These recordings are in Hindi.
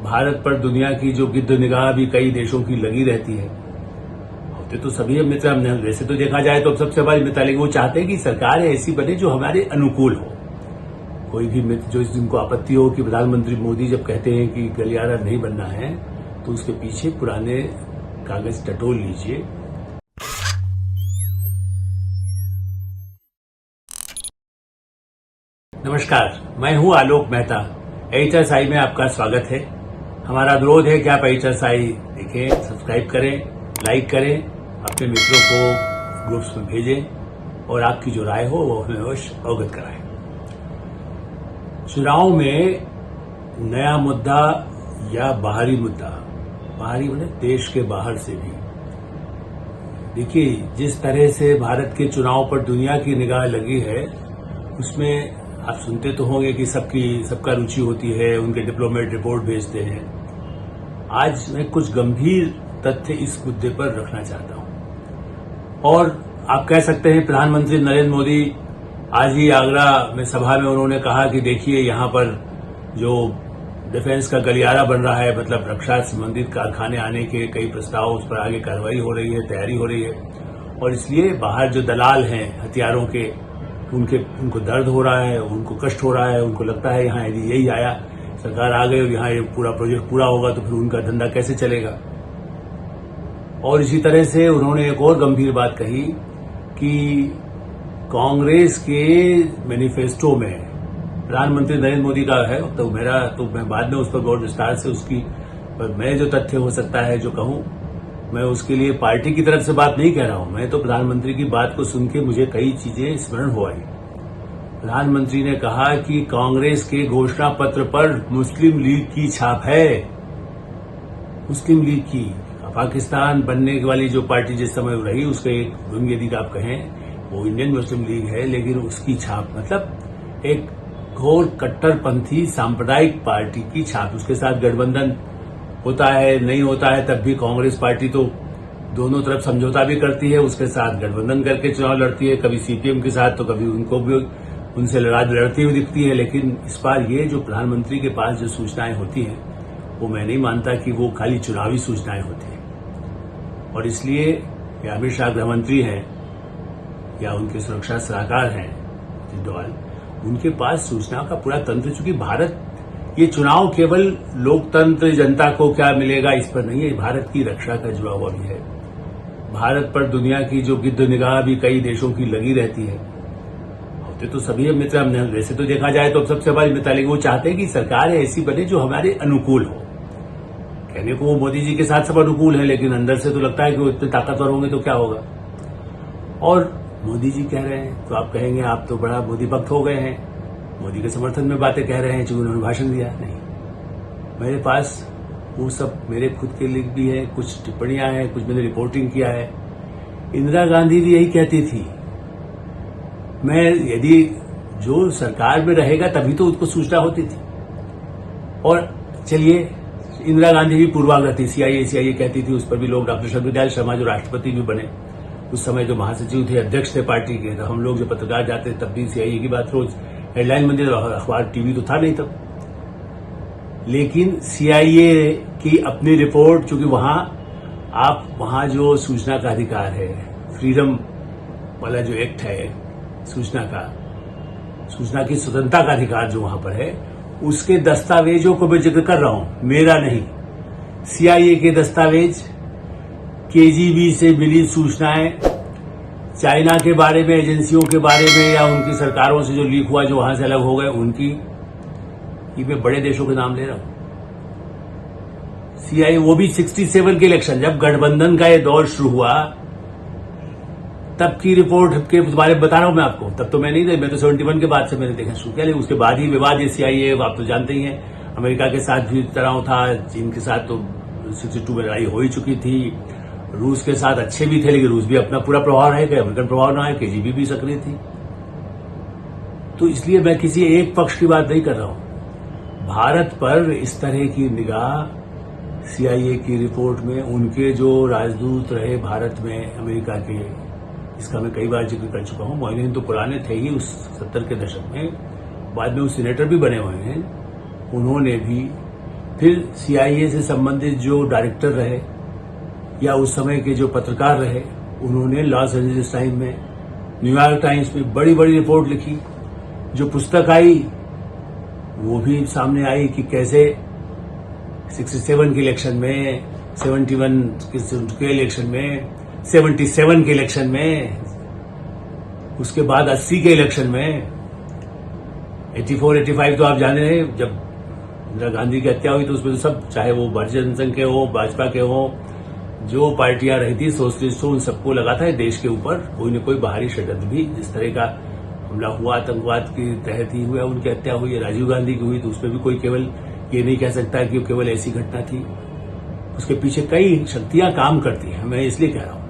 भारत पर दुनिया की जो गिद्ध निगाह भी कई देशों की लगी रहती है। होते तो सभी मित्र हमने वैसे तो देखा जाए तो सबसे हमारी मित्र, लेकिन वो चाहते हैं कि सरकार ऐसी बने जो हमारे अनुकूल हो। कोई भी मित्र जो जिनको आपत्ति हो कि प्रधानमंत्री मोदी जब कहते हैं कि गलियारा नहीं बनना है, तो उसके पीछे पुराने कागज टटोल लीजिए। नमस्कार, मैं हूं आलोक मेहता। HSI में आपका स्वागत है। हमारा अनुरोध है कि आप HSI देखें, सब्सक्राइब करें, लाइक करें, अपने मित्रों को ग्रुप्स में भेजें और आपकी जो राय हो वो हमें अवश्य अवगत कराएं। चुनाव में नया मुद्दा या बाहरी मुद्दा, बाहरी मतलब देश के बाहर से भी। देखिए, जिस तरह से भारत के चुनाव पर दुनिया की निगाह लगी है, उसमें आप सुनते तो होंगे कि सबका रुचि होती है, उनके डिप्लोमेट रिपोर्ट भेजते हैं। आज मैं कुछ गंभीर तथ्य इस मुद्दे पर रखना चाहता हूं। और आप कह सकते हैं प्रधानमंत्री नरेंद्र मोदी आज ही आगरा में सभा में उन्होंने कहा कि देखिए यहां पर जो डिफेंस का गलियारा बन रहा है, मतलब रक्षा संबंधित कारखाने आने के कई प्रस्ताव, उस पर आगे कार्रवाई हो रही है, तैयारी हो रही है। और इसलिए बाहर जो दलाल हैं हथियारों के, उनको दर्द हो रहा है, उनको कष्ट हो रहा है, उनको लगता है यहाँ यदि यही आया, सरकार आ गई और यहाँ ये पूरा प्रोजेक्ट पूरा होगा तो फिर उनका धंधा कैसे चलेगा। और इसी तरह से उन्होंने एक और गंभीर बात कही कि कांग्रेस के मैनिफेस्टो में प्रधानमंत्री नरेंद्र मोदी का है, तो मैं बाद में उस पर गौर विस्तार से पर मैं जो तथ्य हो सकता है जो कहूं, मैं उसके लिए पार्टी की तरफ से बात नहीं कह रहा हूं। मैं तो प्रधानमंत्री की बात को सुन के मुझे कई चीजें स्मरण हो आई। प्रधानमंत्री ने कहा कि कांग्रेस के घोषणा पत्र पर मुस्लिम लीग की छाप है। मुस्लिम लीग की, पाकिस्तान बनने वाली जो पार्टी जिस समय रही, उसका एक विंग यदि आप कहें, वो इंडियन मुस्लिम लीग है, लेकिन उसकी छाप मतलब एक घोर कट्टरपंथी सांप्रदायिक पार्टी की छाप। उसके साथ गठबंधन होता है, नहीं होता है, तब भी कांग्रेस पार्टी तो दोनों तरफ समझौता भी करती है, उसके साथ गठबंधन करके चुनाव लड़ती है, कभी सीपीएम के साथ तो कभी उनको भी उनसे लड़ती हुई दिखती है। लेकिन इस बार ये जो प्रधानमंत्री के पास जो सूचनाएं होती हैं, वो मैं नहीं मानता कि वो खाली चुनावी सूचनाएं होती हैं। और इसलिए ये अमित शाह गृहमंत्री हैं या उनके सुरक्षा सलाहकार हैं डोवाल, उनके पास सूचना का पूरा तंत्र, चूंकि भारत ये चुनाव केवल लोकतंत्र, जनता को क्या मिलेगा इस पर नहीं है, भारत की रक्षा का जुड़ा हुआ भी है। भारत पर दुनिया की जो गिद्ध निगाह भी कई देशों की लगी रहती है। होते तो सभी मित्र हमने वैसे तो देखा जाए तो सबसे हमारी मित्र, लेकिन वो चाहते हैं कि सरकार ऐसी बने जो हमारे अनुकूल हो। कहने को वो मोदी जी के साथ सब अनुकूल है, लेकिन अंदर से तो लगता है कि वो इतने ताकतवर होंगे तो क्या होगा। और मोदी जी कह रहे हैं तो आप कहेंगे आप तो बड़ा मोदी भक्त हो गए हैं, मोदी के समर्थन में बातें कह रहे हैं जो उन्होंने भाषण दिया। नहीं, मेरे पास वो सब मेरे खुद के लिख भी है, कुछ टिप्पणियां हैं, कुछ मैंने रिपोर्टिंग किया है। इंदिरा गांधी भी यही कहती थी, मैं यदि जो सरकार में रहेगा तभी तो उसको सूचना होती थी। और चलिए, इंदिरा गांधी भी पूर्वाग्रह थी, CIA कहती थी, उस पर भी लोग, डॉक्टर शंकर शर्मा जो राष्ट्रपति भी बने उस समय, जो महासचिव थे, अध्यक्ष थे पार्टी के, तो हम लोग जो पत्रकार जाते तब भी CIA की बात रोज हेडलाइन बनती, अखबार टीवी तो था नहीं तब। लेकिन CIA की अपनी रिपोर्ट, चूंकि वहां जो सूचना का अधिकार है, फ्रीडम वाला जो एक्ट है सूचना की स्वतंत्रता का अधिकार जो वहां पर है, उसके दस्तावेजों को मैं जिक्र कर रहा हूं, मेरा नहीं। CIA के दस्तावेज, KGB से मिली सूचनाएं, चाइना के बारे में, एजेंसियों के बारे में, या उनकी सरकारों से जो लीक हुआ, जो वहां से अलग हो गए, उनकी, ये मैं बड़े देशों के नाम ले रहा हूं। CIA, वो भी 67 के इलेक्शन, जब गठबंधन का ये दौर शुरू हुआ तब की रिपोर्ट के बारे में बता रहा हूं मैं आपको। तब तो मैं नहीं था, मैं तो 71 के बाद से मैंने देखना शुरू किया, लेकिन उसके बाद ही विवाद ये CIA, आप तो जानते ही हैं, अमेरिका के साथ भी तनाव था, चीन के साथ तो 62 में लड़ाई हो ही चुकी थी, रूस के साथ अच्छे भी थे, लेकिन रूस भी अपना पूरा प्रभाव रहेगा, अमेरिकन प्रभाव ना है, KGB भी सक्रिय थी। तो इसलिए मैं किसी एक पक्ष की बात नहीं कर रहा हूं। भारत पर इस तरह की निगाह CIA की रिपोर्ट में, उनके जो राजदूत रहे भारत में अमेरिका के, इसका मैं कई बार जिक्र कर चुका हूं। मोइनुद्दीन तो पुराने थे ही उस 70 के दशक में, बाद में वो सीनेटर भी बने हुए हैं। उन्होंने भी फिर CIA से संबंधित जो डायरेक्टर रहे या उस समय के जो पत्रकार रहे, उन्होंने लॉस एंजलिस टाइम्स में, न्यूयॉर्क टाइम्स में बड़ी बड़ी रिपोर्ट लिखी। जो पुस्तक आई वो भी सामने आई कि कैसे 67 के इलेक्शन में, 71 के इलेक्शन में, 77 के इलेक्शन में, उसके बाद 80 के इलेक्शन में, 84, 85 तो आप जाने रहे, जब इंदिरा गांधी की हत्या हुई तो उसमें तो सब, चाहे वो भारतीय जनसंघ के हो, भाजपा के हो, जो पार्टियां रही थी सोशलिस्ट, उन सबको लगा था देश के ऊपर कोई न कोई बाहरी षड्यंत्र भी, जिस तरह का हमला हुआ आतंकवाद के तहत ही हुआ, उनकी हत्या हुई, राजीव गांधी की हुई, तो उसमें भी कोई केवल ये नहीं कह सकता कि केवल ऐसी घटना थी। उसके पीछे कई शक्तियां काम करती हैं। मैं इसलिए कह रहा हूं,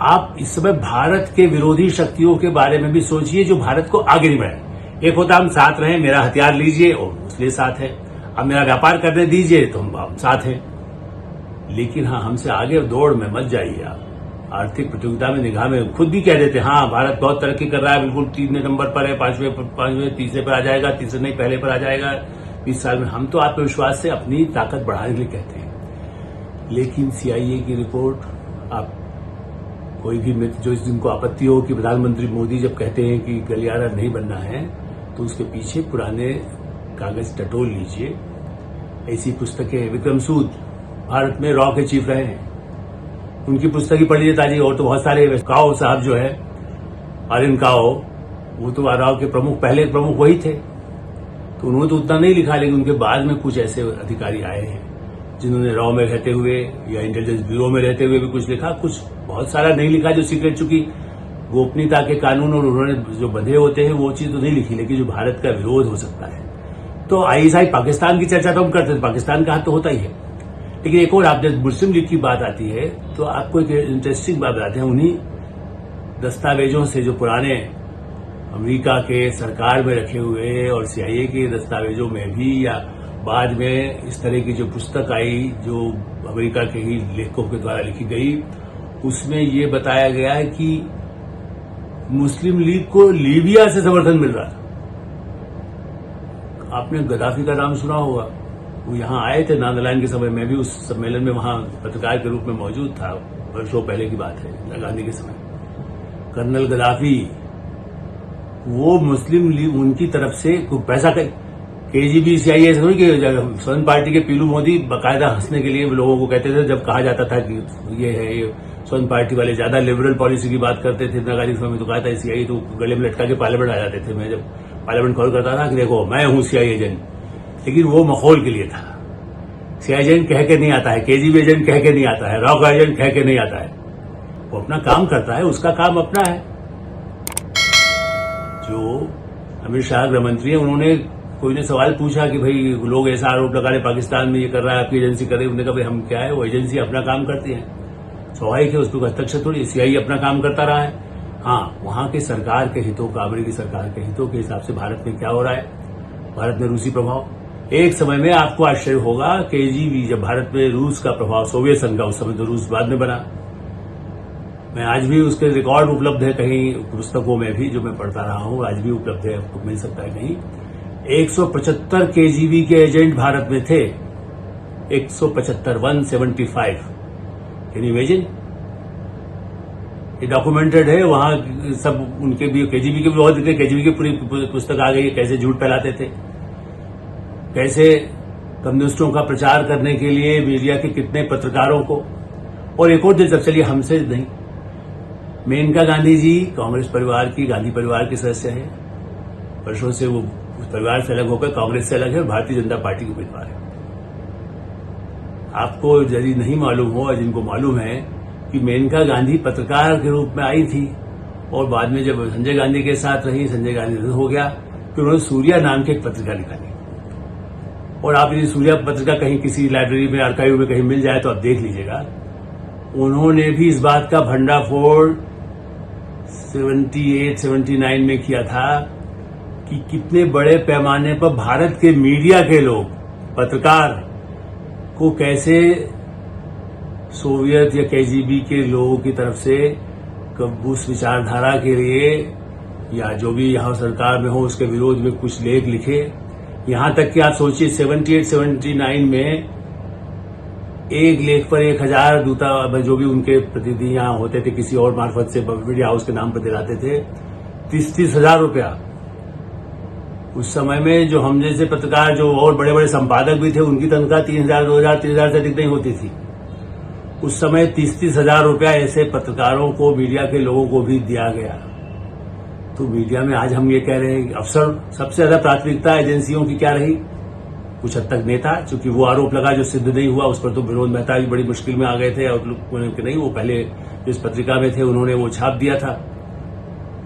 आप इस समय भारत के विरोधी शक्तियों के बारे में भी सोचिए जो भारत को आगे नहीं बढ़ाए। एक होता हम साथ रहें, मेरा हथियार लीजिए और इसलिए साथ है, अब मेरा व्यापार करने दीजिए तो हम साथ हैं। लेकिन हाँ, हमसे आगे दौड़ में मत जाइए आप। आर्थिक प्रतियोगिता में निगाह में खुद भी कह देते, हाँ भारत बहुत तरक्की कर रहा है, बिल्कुल 3 नंबर पर है, 5वें, तीसरे पर आ जाएगा, तीसरे नहीं पहले पर आ जाएगा 20 साल में। हम तो आत्मविश्वास से अपनी ताकत बढ़ाने के लिए कहते हैं। लेकिन CIA की रिपोर्ट, आप कोई भी मित्र जो जिनको आपत्ति हो कि प्रधानमंत्री मोदी जब कहते हैं कि गलियारा नहीं बनना है, तो उसके पीछे पुराने कागज टटोल लीजिए। ऐसी पुस्तकें, विक्रम सूद भारत में रॉ के चीफ रहे हैं, उनकी पुस्तक ही पढ़ लीजिए ताजी। और तो बहुत सारे, काओ साहब जो है, आर्यन काओ, वो तो रॉ के प्रमुख, पहले प्रमुख वही थे, तो उन्होंने तो उतना नहीं लिखा। लेकिन उनके बाद में कुछ ऐसे अधिकारी आए हैं जिन्होंने रॉ में रहते हुए या इंटेलिजेंस ब्यूरो में रहते हुए भी कुछ लिखा, कुछ बहुत सारा नहीं लिखा जो सीक्रेट, चूंकि गोपनीयता के कानून और उन्होंने जो बंधे होते हैं वो चीज तो नहीं लिखी। लेकिन जो भारत का विरोध हो सकता है, तो ISI पाकिस्तान की चर्चा तो हम करते थे, पाकिस्तान का हाथ तो होता ही है। लेकिन एक और, आपने मुस्लिम लीग की बात आती है तो आपको एक इंटरेस्टिंग बात बताते हैं। उन्हीं दस्तावेजों से जो पुराने अमेरिका के सरकार में रखे हुए और CIA के दस्तावेजों में भी, या बाद में इस तरह की जो पुस्तक आई जो अमेरिका के ही लेखकों के द्वारा लिखी गई, उसमें ये बताया गया है कि मुस्लिम लीग को लीबिया से समर्थन मिल रहा था। आपने गद्दाफी का नाम सुना होगा, वो यहाँ आए थे नांदलाइन के समय। मैं भी उस सम्मेलन में वहां पत्रकार के रूप में मौजूद था, वर्षों पहले की बात है, इंदिरा गांधी के समय। कर्नल गद्दाफी, वो मुस्लिम लीग उनकी तरफ से पैसा, KGB CIA ऐसा नहीं कि स्वर्ण पार्टी के पीलू मोदी बाकायदा हंसने के लिए लोगों को कहते थे, जब कहा जाता था कि ये है, ये स्वर्ण पार्टी वाले ज्यादा लिबरल पॉलिसी की बात करते थे इंदिरा गांधी समय में, तो कहा था CIA तो गले में लटका के पार्लियामेंट आ जाते थे। मैं जब पार्लियामेंट कॉल करता था कि देखो मैं हूं CIA एजेंट, लेकिन वो माहौल के लिए था। CIA एजेंट कह के नहीं आता है, KGB एजेंट कह के नहीं आता है, रॉ का एजेंट कह के नहीं आता है। वो अपना काम करता है, उसका काम अपना है। जो अमित शाह गृह मंत्री है, उन्होंने, कोई ने सवाल पूछा कि भाई लोग ऐसा आरोप लगा रहे पाकिस्तान में ये कर रहा है, आपकी एजेंसी कर रही है। उन्होंने कहा भाई हम क्या है, वो एजेंसी अपना काम करती है, स्वाभाविक है, उसको हस्तक्षेप थोड़ी। CIA अपना काम करता रहा है। हाँ, वहां के सरकार के हितों का, अमेरिकी सरकार के हितों के हिसाब से भारत में क्या हो रहा है, भारत में रूसी प्रभाव। एक समय में आपको आश्चर्य होगा, KGB जब भारत में रूस का प्रभाव, सोवियत संघ का, उस समय तो रूस बाद में बना, मैं आज भी उसके रिकॉर्ड उपलब्ध है कहीं पुस्तकों में भी, जो मैं पढ़ता रहा हूं, आज भी उपलब्ध है, आपको मिल सकता है कहीं। 175 KGB के एजेंट भारत में थे, 175 कैन यू इमेजिन। ये डॉक्यूमेंटेड है, वहां सब उनके भी, KGB के भी बहुत दिखे, KGB की पूरी पुस्तक आ गई है, कैसे झूठ फैलाते थे, कैसे कम्युनिस्टों का प्रचार करने के लिए मीडिया के कितने पत्रकारों को। और एक और दिलचस्प, चलिए हमसे नहीं, मेनका गांधी जी कांग्रेस परिवार की, गांधी परिवार के सदस्य हैं, वर्षों से वो उस परिवार से अलग होकर कांग्रेस से अलग है और भारतीय जनता पार्टी के उम्मीदवार है। आपको यदि नहीं मालूम हो, जिनको मालूम है कि मेनका गांधी पत्रकार के रूप में आई थी और बाद में जब संजय गांधी के साथ रही, संजय गांधी निधन हो गया, फिर उन्होंने सूर्या नाम की एक पत्रिका निकाली। और आप यदि सूर्या पत्रिका कहीं किसी लाइब्रेरी में, आर्काइव में कहीं मिल जाए तो आप देख लीजिएगा। उन्होंने भी इस बात का भंडाफोड़ 78-79 में किया था कि कितने बड़े पैमाने पर भारत के मीडिया के लोग, पत्रकार को कैसे सोवियत या KGB के लोगों की तरफ से उस विचारधारा के लिए या जो भी यहां सरकार में हो उसके विरोध में कुछ लेख लिखे, यहां तक कि आप सोचिए 78-79 में एक लेख पर 1000 दूता जो भी उनके प्रतिनिधि यहाँ होते थे किसी और मार्फत से मीडिया हाउस के नाम पर दिलाते थे 30-30 हजार रुपया। उस समय में जो हम जैसे पत्रकार जो और बड़े बड़े संपादक भी थे उनकी तनख्वाह 3000, 2000, 3000 से अधिक नहीं होती थी। उस समय 30-30 हजार रुपया ऐसे पत्रकारों को, मीडिया के लोगों को भी दिया गया। तो मीडिया में आज हम ये कह रहे हैं कि अफसर सबसे ज्यादा प्राथमिकता एजेंसियों की क्या रही, कुछ हद तक नेता, चूंकि वो आरोप लगा जो सिद्ध नहीं हुआ उस पर तो विनोद मेहता भी बड़ी मुश्किल में आ गए थे और नहीं, वो पहले जिस पत्रिका में थे उन्होंने वो छाप दिया था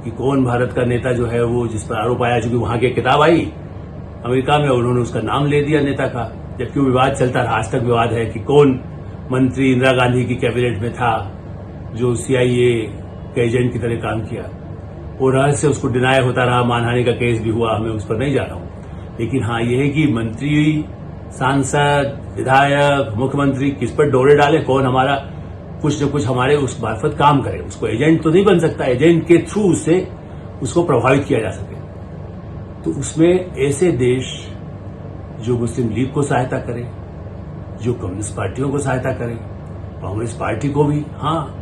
कि कौन भारत का नेता जो है वो जिस पर आरोप आया, चूंकि वहां की किताब आई अमेरिका में, उन्होंने उसका नाम ले दिया नेता का, जबकि वो विवाद चलता रहा। आज तक विवाद है कि कौन मंत्री इंदिरा गांधी की कैबिनेट में था जो CIA के एजेंट की तरह काम किया। वो रहस्य उसको डिनाय होता रहा, मानहानि का केस भी हुआ, मैं उस पर नहीं जा रहा हूं। लेकिन हाँ ये है कि मंत्री, सांसद, विधायक, मुख्यमंत्री किस पर डोरे डाले, कौन हमारा कुछ न कुछ हमारे उस मार्फत काम करे, उसको एजेंट तो नहीं बन सकता, एजेंट के थ्रू उससे उसको प्रभावित किया जा सके। तो उसमें ऐसे देश जो मुस्लिम लीग को सहायता करे, जो कम्युनिस्ट पार्टियों को सहायता करे, कांग्रेस पार्टी को भी, हाँ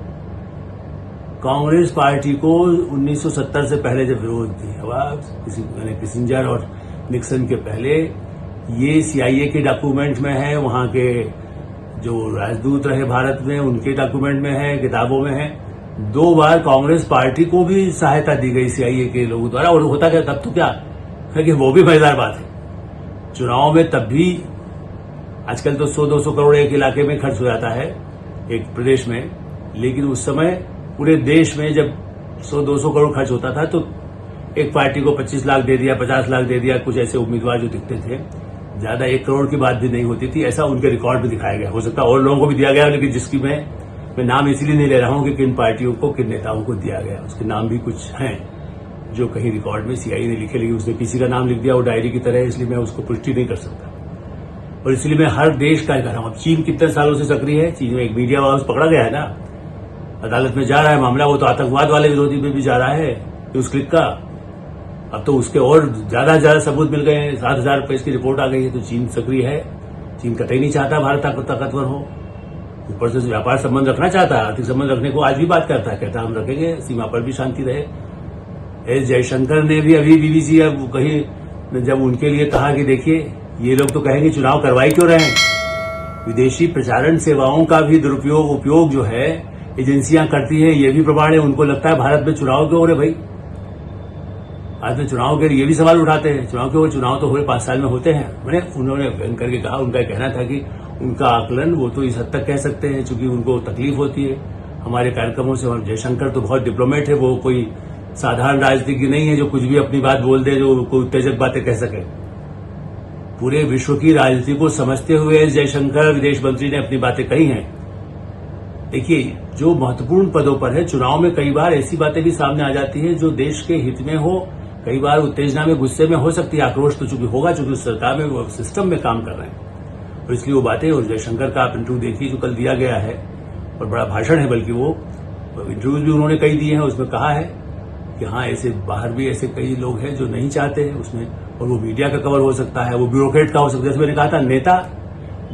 कांग्रेस पार्टी को 1970 से पहले जब विरोध थी किसिंजर और निक्सन के पहले, ये CIA के डॉक्यूमेंट में है, वहां के जो राजदूत रहे भारत में उनके डॉक्यूमेंट में है, किताबों में है। 2 बार कांग्रेस पार्टी को भी सहायता दी गई CIA के लोगों द्वारा। और होता क्या तब तो क्या है कि वो भी मजेदार बात है, चुनाव में तब भी आजकल तो 100-200 करोड़ एक इलाके में खर्च हो जाता है एक प्रदेश में, लेकिन उस समय पूरे देश में जब 100-200 करोड़ खर्च होता था तो एक पार्टी को 25 लाख दे दिया, 50 लाख दे दिया, कुछ ऐसे उम्मीदवार जो दिखते थे, ज्यादा 1 करोड़ की बात भी नहीं होती थी, ऐसा उनके रिकॉर्ड में दिखाया गया। हो सकता है और लोगों को भी दिया गया, लेकिन जिसकी मैं नाम इसलिए नहीं ले रहा हूं कि किन पार्टियों को, किन नेताओं को दिया गया, उसके नाम भी कुछ हैं जो कहीं रिकॉर्ड में CIA ने लिखे, लेकिन उसने किसी का नाम लिख दिया वो डायरी की तरह, इसलिए मैं उसको पुष्टि नहीं कर सकता। और इसलिए मैं हर देश का कर रहा हूं। अब चीन कितने सालों से सक्रिय है, चीन में एक मीडिया हाउस पकड़ा गया है ना, अदालत में जा रहा है मामला, वो तो आतंकवाद वाले विरोधी में भी जा रहा है न्यूज क्लिक का। अब तो उसके और ज्यादा सबूत मिल गए हैं, 7,000 पेज की रिपोर्ट आ गई है। तो चीन सक्रिय है, चीन कतई नहीं चाहता भारत ताकतवर हो, ऊपर से व्यापार संबंध रखना चाहता है, आर्थिक संबंध रखने को आज भी बात करता है, कहता है हम रखेंगे, सीमा पर भी शांति रहे। एस जयशंकर ने भी अभी BBC अब कहीं जब उनके लिए कहा कि देखिए ये लोग तो कहेंगे चुनाव करवाई क्यों रहे हैं, विदेशी प्रचारण सेवाओं का भी दुरुपयोग उपयोग जो है एजेंसियां करती हैं, ये भी प्रमाण है। उनको लगता है भारत में चुनाव क्यों हो रहे भाई, आज में चुनाव के ये भी सवाल उठाते हैं, चुनाव क्यों, चुनाव तो हुए 5 साल में होते हैं। मैंने उन्होंने व्यंग करके कहा, उनका कहना था कि उनका आकलन वो तो इस हद तक कह सकते हैं चूंकि उनको तकलीफ होती है हमारे कार्यक्रमों से। और जयशंकर तो बहुत डिप्लोमेट है, वो कोई साधारण राजनीतिज्ञ नहीं है जो कुछ भी अपनी बात बोल दे, जो कोई उत्तेजक बातें कह सके। पूरे विश्व की राजनीति को समझते हुए एस जयशंकर विदेश मंत्री ने अपनी बातें कही हैं। देखिए जो महत्वपूर्ण पदों पर है, चुनाव में कई बार ऐसी बातें भी सामने आ जाती है जो देश के हित में हो, कई बार उत्तेजना में, गुस्से में हो सकती है, आक्रोश तो चूंकि होगा चूंकि सरकार में वो सिस्टम में काम कर रहे हैं, और इसलिए वो बातें। और जयशंकर का आप इंटरव्यू देखिए जो कल दिया गया है, और बड़ा भाषण है, बल्कि वो इंटरव्यूज भी उन्होंने कई दिए हैं, उसमें कहा है कि हाँ ऐसे बाहर भी ऐसे कई लोग हैं जो नहीं चाहते हैं उसमें, और वो मीडिया का कवर हो सकता है, वो ब्यूरोक्रेट का हो सकता है। जैसे मैंने कहा था, नेता,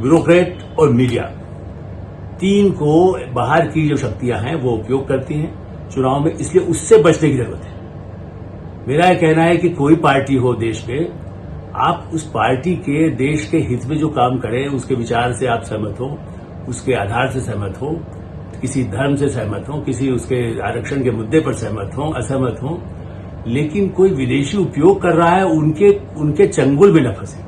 ब्यूरोक्रेट और मीडिया, 3 को बाहर की जो शक्तियां हैं वो उपयोग करती हैं चुनाव में, इसलिए उससे बचने की जरूरत है। मेरा यह कहना है कि कोई पार्टी हो देश में, आप उस पार्टी के देश के हित में जो काम करे उसके विचार से आप सहमत हो, उसके आधार से सहमत हो, किसी धर्म से सहमत हो, किसी उसके आरक्षण के मुद्दे पर सहमत हो, असहमत हो, लेकिन कोई विदेशी उपयोग कर रहा है उनके चंगुल में न फंसे,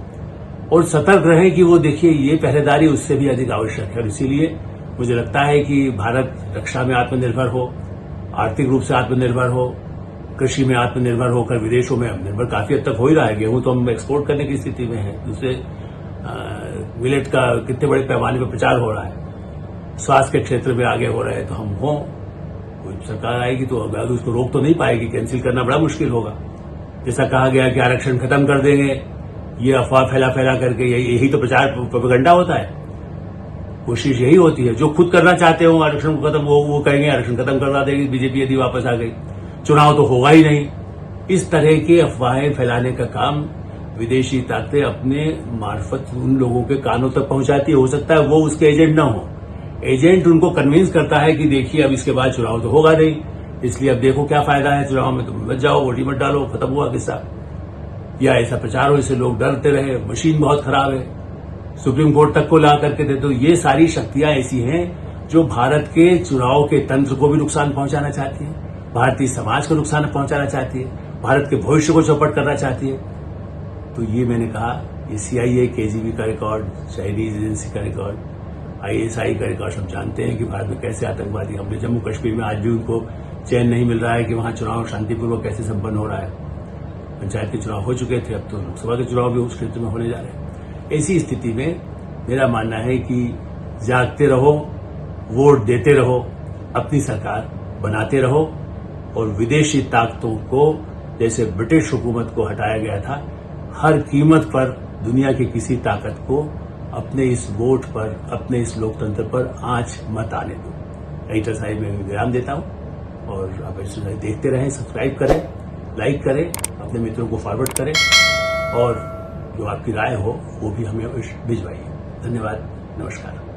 और सतर्क रहे कि वो देखिए ये पहरेदारी उससे भी अधिक आवश्यक है। और इसीलिए मुझे लगता है कि भारत रक्षा में आत्मनिर्भर हो, आर्थिक रूप से आत्मनिर्भर हो, कृषि में आत्मनिर्भर होकर विदेशों में निर्भर काफी हद तक हो ही रहा है। गेहूं तो हम एक्सपोर्ट करने की स्थिति में है, दूसरे मिलेट का कितने बड़े पैमाने पर प्रचार हो रहा है, स्वास्थ्य के क्षेत्र में आगे हो रहे हैं। तो हम हों, कोई सरकार आएगी तो अब उसको रोक तो नहीं पाएगी, कैंसिल करना बड़ा मुश्किल होगा। जैसा कहा गया कि आरक्षण खत्म कर देंगे, ये अफवाह फैला करके यही तो प्रचार प्रोपेगेंडा होता है। कोशिश यही होती है, जो खुद करना चाहते हो आरक्षण को खत्म, वो कहेंगे आरक्षण खत्म करवा देगी बीजेपी यदि वापस आ गई, चुनाव तो होगा ही नहीं। इस तरह की अफवाहें फैलाने का काम विदेशी ताकतें अपने मार्फत उन लोगों के कानों तक पहुंचाती है। हो सकता है वो उसके एजेंट ना हो, एजेंट उनको कन्विंस करता है कि देखिए अब इसके बाद चुनाव तो होगा नहीं, इसलिए अब देखो क्या फायदा है चुनाव में, तुम मत जाओ, वोट ही मत डालो, खत्म हुआ किस्सा। या ऐसा प्रचार हो इससे लोग डरते रहे, मशीन बहुत खराब है, सुप्रीम कोर्ट तक को ला करके दे। तो ये सारी शक्तियां ऐसी हैं जो भारत के चुनाव के तंत्र को भी नुकसान पहुंचाना चाहती है, भारतीय समाज को नुकसान पहुंचाना चाहती है, भारत के भविष्य को चौपट करना चाहती है। तो ये मैंने कहा, ये CIA KGB का रिकॉर्ड, चाइनीज एजेंसी का रिकॉर्ड, ISI का रिकॉर्ड, हम जानते हैं कि भारत में कैसे आतंकवादी हमले, जम्मू कश्मीर में आज भी उनको चैन नहीं मिल रहा है कि वहां चुनाव शांतिपूर्वक कैसे संपन्न हो रहा है। पंचायत के चुनाव हो चुके थे, अब तो लोकसभा के चुनाव भी उस क्षेत्र में होने जा रहे हैं। ऐसी स्थिति में मेरा मानना है कि जागते रहो, वोट देते रहो, अपनी सरकार बनाते रहो और विदेशी ताकतों को, जैसे ब्रिटिश हुकूमत को हटाया गया था, हर कीमत पर दुनिया की किसी ताकत को अपने इस वोट पर, अपने इस लोकतंत्र पर आंच मत आने दो। एडिटर साहब मैं विराम देता हूं और आप ऐसे देखते रहें, सब्सक्राइब करें, लाइक करें, अपने मित्रों को फॉरवर्ड करें और जो आपकी राय हो वो भी हमें भिजवाइए। धन्यवाद, नमस्कार।